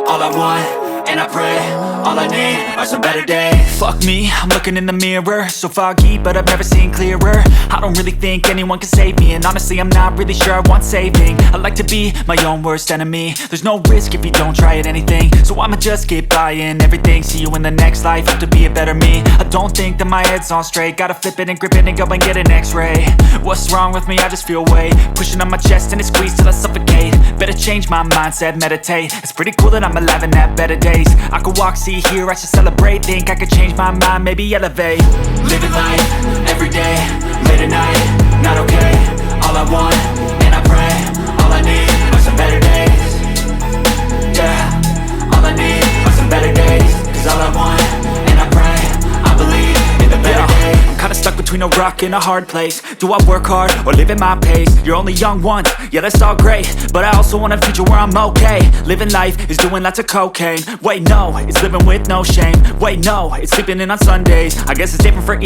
all I want, and I pray, all I need are some better days. Fuck me, I'm looking in the mirror, so foggy, but I've never seen clearer. I don't really think anyone can save me, and honestly I'm not really sure I want saving. I like to be my own worst enemy. There's no risk if you don't try at anything, so I'ma just keep buying everything. See you in the next life, hope to be a better me. I don't think that my head's on straight, gotta flip it and grip it and go and get an x-ray. What's wrong with me? I just feel weight pushing on my chest and it squeezes till I suffocate. Better change my mindset, meditate. It's pretty cool that I'm alive and have better days. I could walk, see, hear, I should celebrate. Think I could change my mind, maybe elevate. Living life, everyday, late at night, not okay. All I want, and I pray, all I need are some better days. Yeah, all I need are some better days. Cause all I want, and I pray, I believe in the better days. I'm kinda stuck between a rock and a hard place. Do I work hard or live at my pace? You're only young once, yeah that's all great, but I also want a future where I'm okay. Living life is doing lots of cocaine. Wait no, it's living with no shame. Wait no, it's sleeping in on Sundays. I guess it's different for